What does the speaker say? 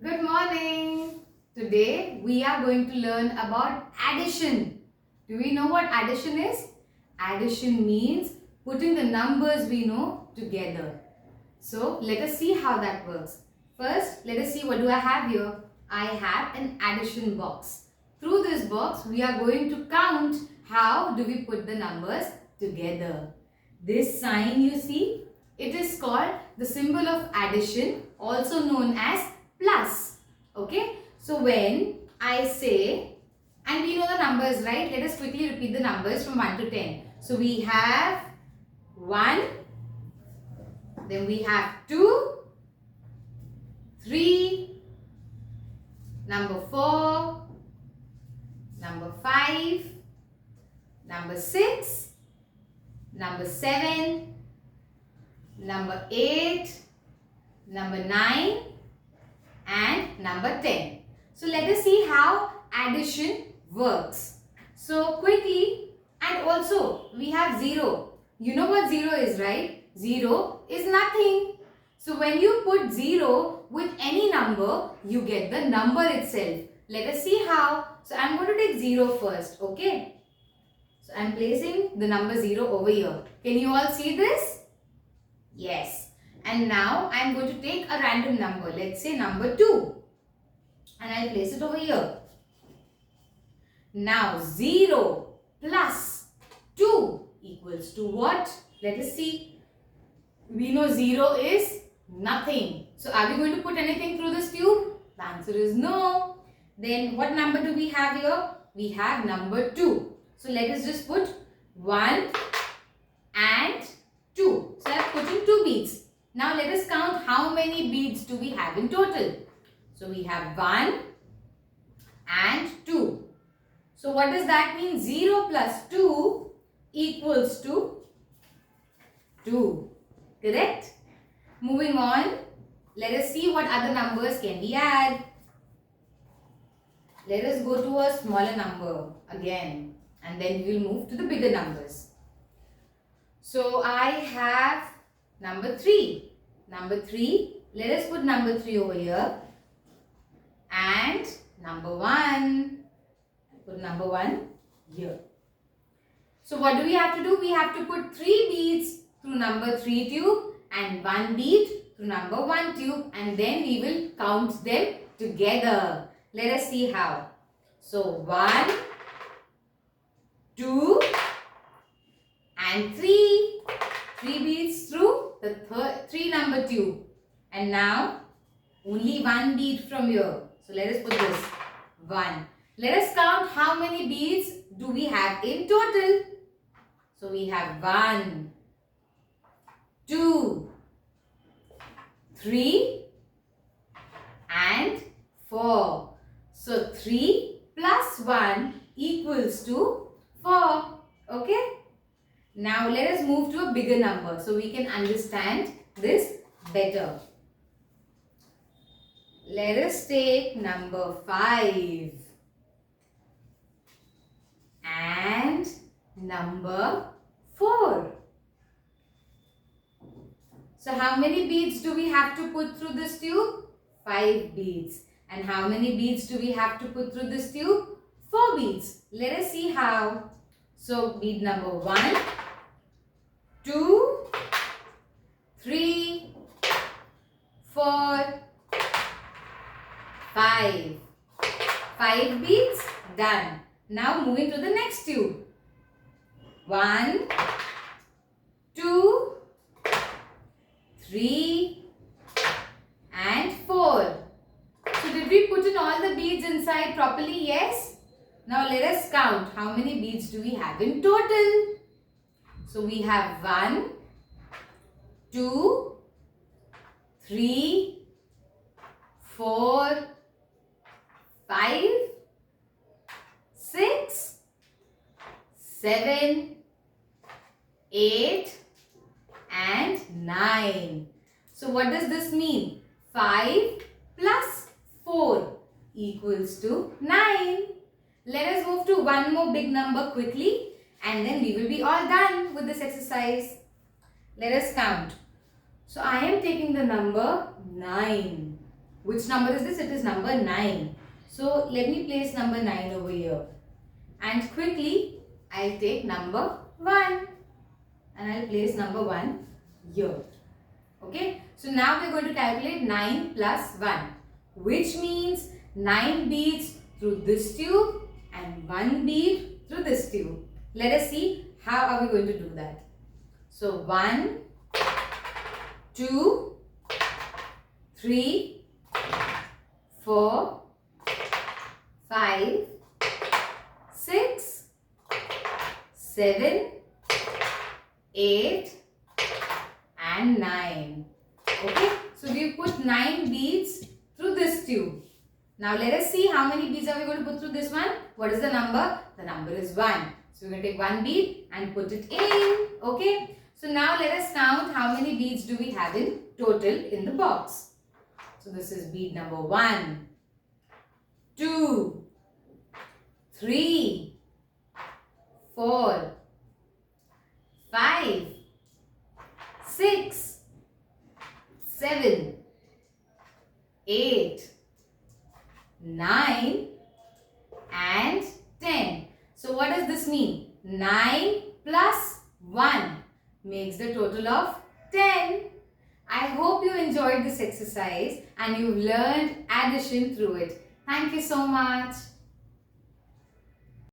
Good morning. Today we are going to learn about addition. Do we know what addition is? Addition means putting the numbers we know together. So let us see how that works. First, let us see what do I have here. I have an addition box. Through this box, we are going to count how do we put the numbers together. This sign you see, it is called the symbol of addition, also known as plus. Okay, so when I say, and we know the numbers, right? Let us quickly repeat the numbers from 1 to 10. So we have 1, then we have 2, 3, number 4, number 5, number 6, number 7, number 8, number 9, and number 10. So let us see how addition works. So quickly, and also we have 0. You know what 0 is, right? 0 is nothing. So when you put 0 with any number, you get the number itself. Let us see how. So I am going to take 0 first, okay? So I am placing the number 0 over here. Can you all see this? Yes. And now I am going to take a random number. Let's say number 2. And I'll place it over here. Now 0 plus 2 equals to what? Let us see. We know 0 is nothing. So are we going to put anything through this tube? The answer is no. Then what number do we have here? We have number 2. So let us just put 1 and 2. So I have put in 2 beads. Now let us count how many beads do we have in total. So we have 1 and 2. So what does that mean? 0 plus 2 equals to 2. Correct? Moving on, let us see what other numbers can we add. Let us go to a smaller number again, and then we will move to the bigger numbers. So I have number 3. Number 3, let us put number 3 over here. And number 1, put number 1 here. So what do we have to do? We have to put 3 beads through number 3 tube and 1 bead through number 1 tube, and then we will count them together. Let us see how. So 1, 2 and 3. 3 beads through the 3 number tube. And now only 1 bead from here. So let us put this 1. Let us count how many beads do we have in total. So we have 1, 2, 3 and 4. So 3 plus 1 equals to 4. Okay? Now let us move to a bigger number so we can understand this better. Let us take number 5 and number 4. So how many beads do we have to put through this tube? 5 beads. And how many beads do we have to put through this tube? 4 beads. Let us see how. So bead number 1, 2, 3, 4, 5. 5 beads done. Now moving to the next tube. 1, 2, 3 and 4. So did we put in all the beads inside properly? Yes. Now let us count how many beads do we have in total. So we have 1, 2, 3, 4, 5, 6, 7, 8 and 9. So what does this mean? 5 plus 4 equals to 9. Let us move to one more big number quickly, and then we will be all done with this exercise. Let us count. So I am taking the number 9. Which number is this? It is number 9. So let me place number 9 over here. And quickly, I'll take number 1. And I'll place number 1 here. Okay. So now we're going to calculate 9 plus 1. Which means 9 beads through this tube and 1 bead through this tube. Let us see how are we going to do that. So 1, 2, 3, 4, 5, 6, 7, 8 and 9. Okay, so we put 9 beads through this tube. Now let us see how many beads are we going to put through this one. What is the number? The number is 1. So we're going to take 1 bead and put it in. Okay, so now let us count how many beads do we have in total in the box. So this is bead number 1, 2, 3, 4, 5, 6, 7, 8, 9 and 10. So what does this mean? 9 plus 1 makes the total of 10. I hope you enjoyed this exercise and you've learned addition through it. Thank you so much.